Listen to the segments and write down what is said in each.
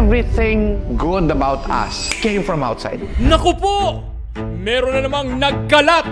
everything good about us came from outside. Naku po! Meron na namang nagkalat!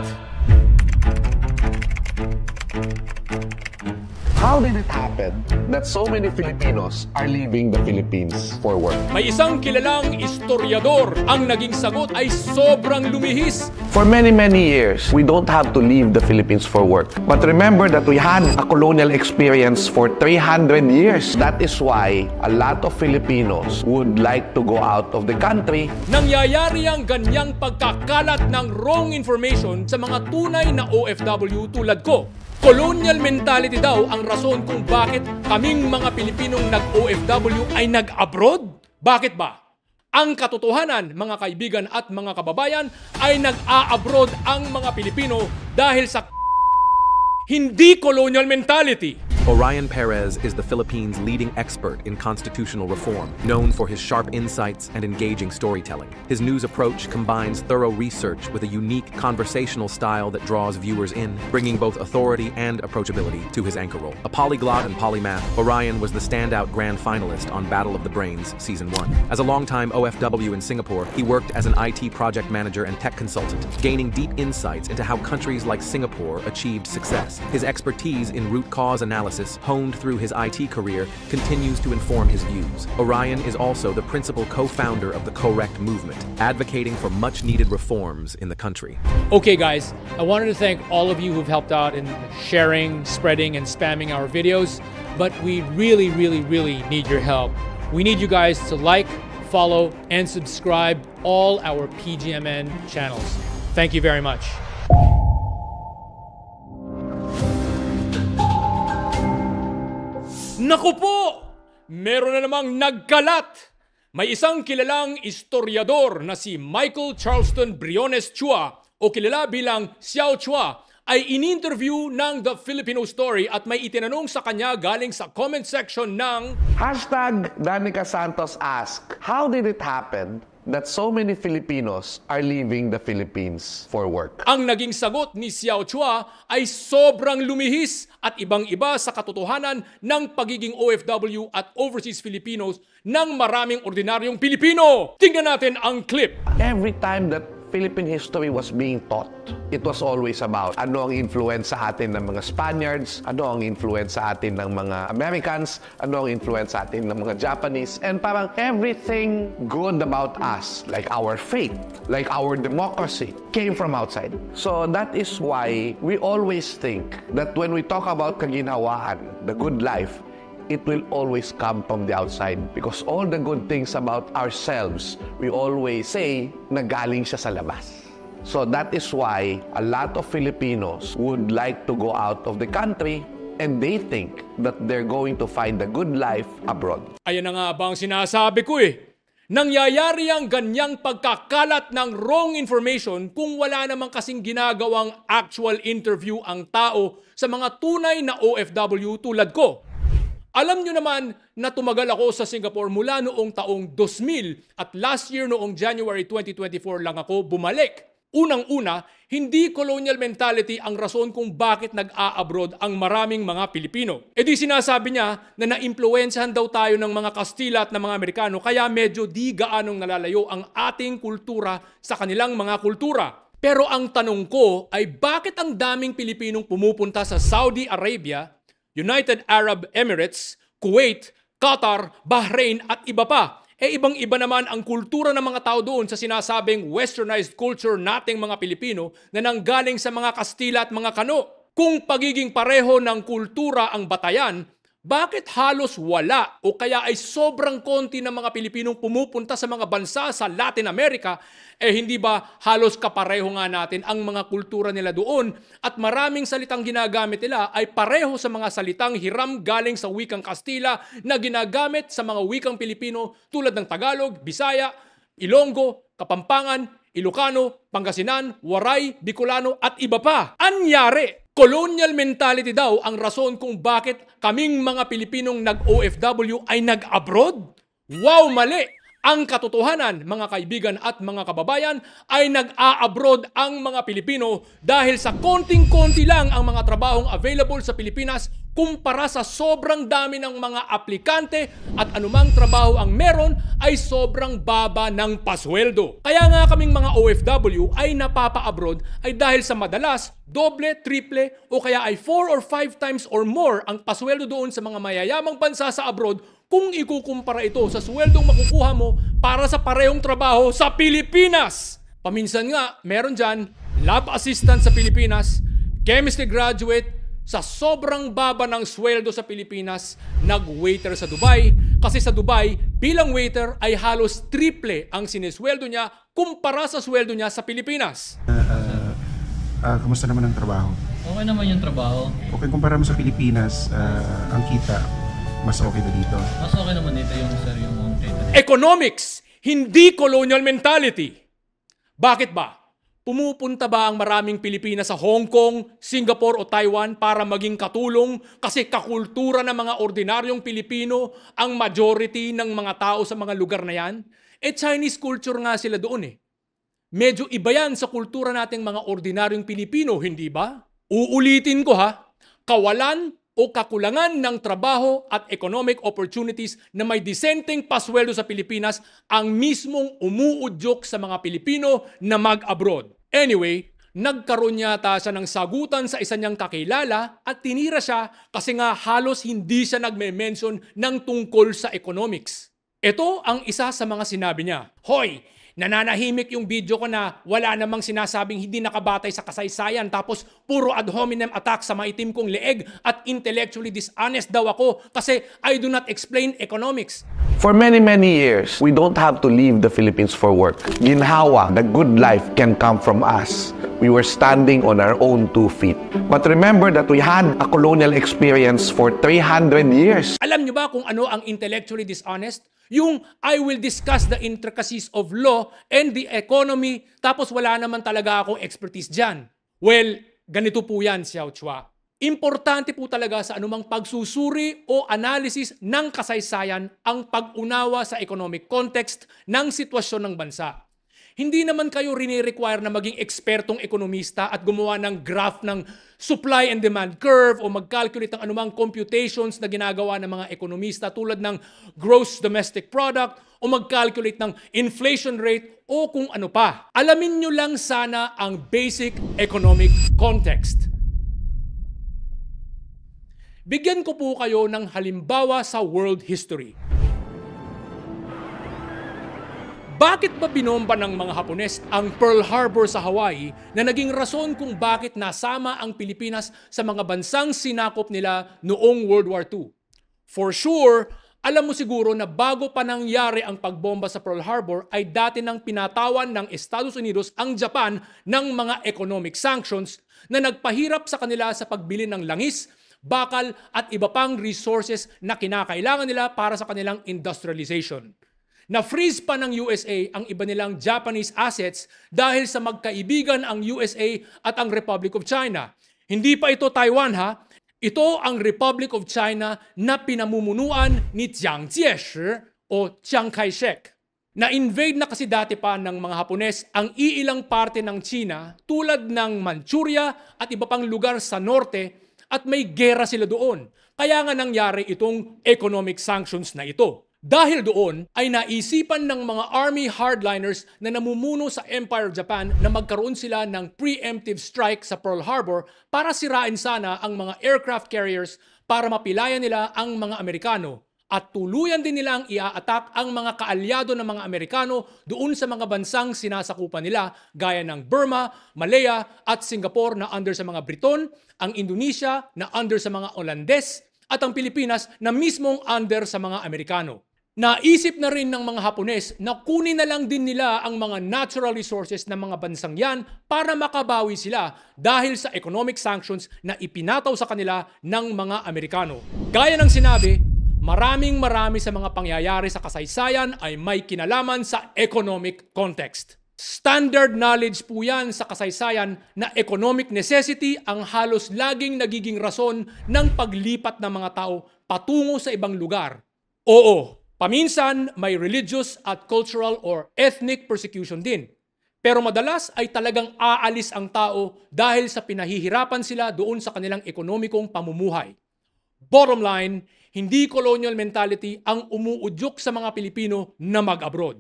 How did it happen that so many Filipinos are leaving the Philippines for work? May isang kilalang istoryador. Ang naging sagot ay sobrang lumihis. For many years, we don't have to leave the Philippines for work. But remember that we had a colonial experience for 300 years. That is why a lot of Filipinos would like to go out of the country. Nangyayari ang ganyang pagkakalat ng wrong information sa mga tunay na OFW tulad ko. Colonial mentality daw ang rason kung bakit kaming mga Pilipinong nag-OFW ay nag-abroad. Bakit ba? Ang katotohanan, mga kaibigan at mga kababayan, ay nag-a-abroad ang mga Pilipino dahil sa hindi colonial mentality. Orion Perez is the Philippines' leading expert in constitutional reform, known for his sharp insights and engaging storytelling. His news approach combines thorough research with a unique conversational style that draws viewers in, bringing both authority and approachability to his anchor role. A polyglot and polymath, Orion was the standout grand finalist on Battle of the Brains Season 1. As a longtime OFW in Singapore, he worked as an IT project manager and tech consultant, gaining deep insights into how countries like Singapore achieved success. His expertise in root cause analysis, honed through his IT career, continues to inform his views. Orion is also the principal co-founder of the Correct movement, advocating for much-needed reforms in the country. Okay guys, I wanted to thank all of you who've helped out in sharing, spreading, and spamming our videos, but we really need your help. We need you guys to like, follow, and subscribe all our PGMN channels. Thank you very much. Naku po! Meron na namang nagkalat! May isang kilalang istoryador na si Michael Charleston Briones Chua o kilala bilang Xiao Chua ay in-interview ng The Filipino Story at may itinanong sa kanya galing sa comment section ng #Danica Santos ask, how did it happen that so many Filipinos are leaving the Philippines for work? Ang naging sagot ni Xiao Chua ay sobrang lumihis at ibang-iba sa katotohanan ng pagiging OFW at overseas Filipinos ng maraming ordinaryong Pilipino. Tingnan natin ang clip. Every time that Philippine history was being taught, it was always about ano ang influence sa atin ng mga Spaniards, ano ang influence sa atin ng mga Americans, ano ang influence sa atin ng mga Japanese, and parang everything good about us, like our faith, like our democracy, came from outside. So that is why we always think that when we talk about kaginhawaan, the good life, it will always come from the outside because all the good things about ourselves, we always say na galing siya sa labas. So that is why a lot of Filipinos would like to go out of the country and they think that they're going to find a good life abroad. Ayan na nga ba ang sinasabi ko eh. Nangyayari ang ganyang pagkakalat ng wrong information kung wala namang kasing ginagawang actual interview ang tao sa mga tunay na OFW tulad ko. Alam nyo naman na tumagal ako sa Singapore mula noong taong 2000 at last year noong January 2024 lang ako bumalik. Unang-una, hindi colonial mentality ang rason kung bakit nag-a-abroad ang maraming mga Pilipino. E di sinasabi niya na naimpluwensyahan daw tayo ng mga Kastila at ng mga Amerikano kaya medyo di gaanong nalalayo ang ating kultura sa kanilang mga kultura. Pero ang tanong ko ay bakit ang daming Pilipinong pumupunta sa Saudi Arabia, United Arab Emirates, Kuwait, Qatar, Bahrain at iba pa? Eh ibang-iba naman ang kultura ng mga tao doon sa sinasabing westernized culture nating mga Pilipino na nanggaling sa mga Kastila at mga Kano. Kung pagiging pareho ng kultura ang batayan, bakit halos wala o kaya ay sobrang konti ng mga Pilipinong pumupunta sa mga bansa sa Latin America, eh hindi ba halos kapareho nga natin ang mga kultura nila doon at maraming salitang ginagamit nila ay pareho sa mga salitang hiram galing sa wikang Kastila na ginagamit sa mga wikang Pilipino tulad ng Tagalog, Bisaya, Ilonggo, Kapampangan, Ilocano, Pangasinan, Waray, Bicolano at iba pa. Anyari! Colonial mentality daw ang rason kung bakit kaming mga Pilipinong nag-OFW ay nag-abroad? Wow, mali! Ang katotohanan, mga kaibigan at mga kababayan, ay nag-a-abroad ang mga Pilipino dahil sa konting-konti lang ang mga trabahong available sa Pilipinas kumpara sa sobrang dami ng mga aplikante at anumang trabaho ang meron ay sobrang baba ng pasweldo. Kaya nga kaming mga OFW ay napapa-abroad ay dahil sa madalas, doble, triple o kaya ay 4 or 5 times or more ang pasweldo doon sa mga mayayamang bansa sa abroad kung ikukumpara ito sa sweldong makukuha mo para sa parehong trabaho sa Pilipinas. Paminsan nga, meron dyan, lab assistant sa Pilipinas, chemistry graduate, sa sobrang baba ng sweldo sa Pilipinas, nag-waiter sa Dubai. Kasi sa Dubai, bilang waiter ay halos triple ang sinesweldo niya kumpara sa sweldo niya sa Pilipinas. Kamusta naman ang trabaho? Okay naman yung trabaho. Okay, kumpara mo sa Pilipinas, ang kita, mas okay na dito. Mas okay naman dito yung yung kita. Economics, hindi colonial mentality. Bakit ba? Pumupunta ba ang maraming Pilipina sa Hong Kong, Singapore o Taiwan para maging katulong kasi kakultura ng mga ordinaryong Pilipino ang majority ng mga tao sa mga lugar na yan? Chinese culture nga sila doon eh. Medyo iba yan sa kultura nating mga ordinaryong Pilipino, hindi ba? Uulitin ko ha, kawalan o kakulangan ng trabaho at economic opportunities na may disenteng pasweldo sa Pilipinas ang mismong umuudyok sa mga Pilipino na mag-abroad. Anyway, nagkaroon yata siya ng sagutan sa isa niyang kakilala at tinira siya kasi nga halos hindi siya nagme-mention ng tungkol sa economics. Ito ang isa sa mga sinabi niya. Hoy! Nananahimik yung video ko na wala namang sinasabing hindi nakabatay sa kasaysayan tapos puro ad hominem attack sa maitim kong leeg at intellectually dishonest daw ako kasi I do not explain economics. For many, many years, we don't have to leave the Philippines for work. Ginhawa, the good life can come from us. We were standing on our own 2 feet. But remember that we had a colonial experience for 300 years. Alam niyo ba kung ano ang intellectually dishonest? Yung I will discuss the intricacies of law and the economy tapos wala naman talaga akong expertise dyan. Well, ganito po yan, Xiao Chua. Importante po talaga sa anumang pagsusuri o analysis ng kasaysayan ang pag-unawa sa economic context ng sitwasyon ng bansa. Hindi naman kayo rini-require na maging ekspertong ekonomista at gumawa ng graph ng supply and demand curve o mag-calculate ng anumang computations na ginagawa ng mga ekonomista tulad ng gross domestic product o mag-calculate ng inflation rate o kung ano pa. Alamin nyo lang sana ang basic economic context. Bigyan ko po kayo ng halimbawa sa world history. Bakit ba binomba ng mga Hapones ang Pearl Harbor sa Hawaii na naging rason kung bakit nasama ang Pilipinas sa mga bansang sinakop nila noong World War II? For sure, alam mo siguro na bago pa nangyari ang pagbomba sa Pearl Harbor ay dati nang pinatawan ng Estados Unidos ang Japan ng mga economic sanctions na nagpahirap sa kanila sa pagbili ng langis, bakal at iba pang resources na kinakailangan nila para sa kanilang industrialization. Na-freeze pa ng USA ang iba nilang Japanese assets dahil sa magkaibigan ang USA at ang Republic of China. Hindi pa ito Taiwan ha. Ito ang Republic of China na pinamumunuan ni Jiang Jieshi o Chiang Kai-shek. Na-invade na kasi dati pa ng mga Hapones ang iilang parte ng China tulad ng Manchuria at iba pang lugar sa norte at may gera sila doon. Kaya nga nangyari itong economic sanctions na ito. Dahil doon ay naisipan ng mga army hardliners na namumuno sa Empire of Japan na magkaroon sila ng preemptive strike sa Pearl Harbor para sirain sana ang mga aircraft carriers para mapilayan nila ang mga Amerikano. At tuluyan din nilang ia-attack ang mga kaalyado ng mga Amerikano doon sa mga bansang sinasakupan nila gaya ng Burma, Malaya at Singapore na under sa mga Briton, ang Indonesia na under sa mga Olandes at ang Pilipinas na mismong under sa mga Amerikano. Naisip na rin ng mga Hapones na kunin na lang din nila ang mga natural resources ng mga bansang yan para makabawi sila dahil sa economic sanctions na ipinataw sa kanila ng mga Amerikano. Gaya ng sinabi, marami sa mga pangyayari sa kasaysayan ay may kinalaman sa economic context. Standard knowledge po yan sa kasaysayan na economic necessity ang halos laging nagiging rason ng paglipat ng mga tao patungo sa ibang lugar. Oo, paminsan may religious at cultural or ethnic persecution din. Pero madalas ay talagang aalis ang tao dahil sa pinahihirapan sila doon sa kanilang ekonomikong pamumuhay. Bottom line, hindi colonial mentality ang umuudyok sa mga Pilipino na mag-abroad.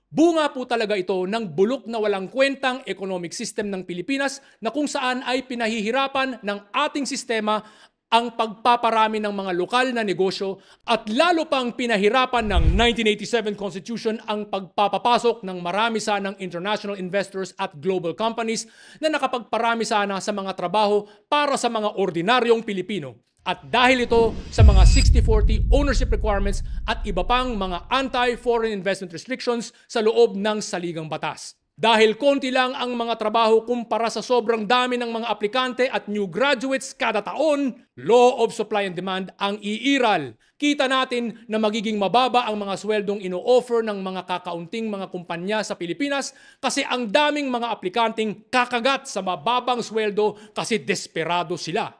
Bunga po talaga ito ng bulok na walang kwentang economic system ng Pilipinas na kung saan ay pinahihirapan ng ating sistema ang pagpaparami ng mga lokal na negosyo at lalo pang pinahirapan ng 1987 Constitution ang pagpapapasok ng marami sanang international investors at global companies na nakapagparami sana sa mga trabaho para sa mga ordinaryong Pilipino. At dahil ito sa mga 60-40 ownership requirements at iba pang mga anti-foreign investment restrictions sa loob ng saligang batas. Dahil konti lang ang mga trabaho kumpara sa sobrang dami ng mga aplikante at new graduates kada taon, law of supply and demand ang iiral. Kita natin na magiging mababa ang mga sweldong ino-offer ng mga kakaunting mga kumpanya sa Pilipinas kasi ang daming mga aplikanteng kakagat sa mababang sweldo kasi desperado sila.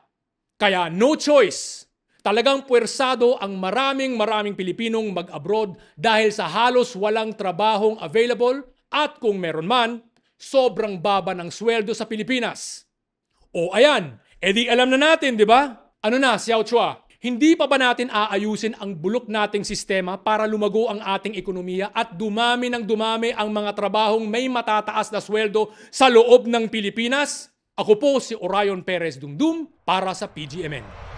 Kaya no choice. Talagang puwersado ang maraming Pilipinong mag-abroad dahil sa halos walang trabahong available at kung meron man, sobrang baba ng sweldo sa Pilipinas. O ayan, edi alam na natin, di ba? Ano na, Xiao Chua? Hindi pa ba natin aayusin ang bulok nating sistema para lumago ang ating ekonomiya at dumami ng dumami ang mga trabahong may matataas na sweldo sa loob ng Pilipinas? Ako po si Orion Perez Dumdum para sa PGMN.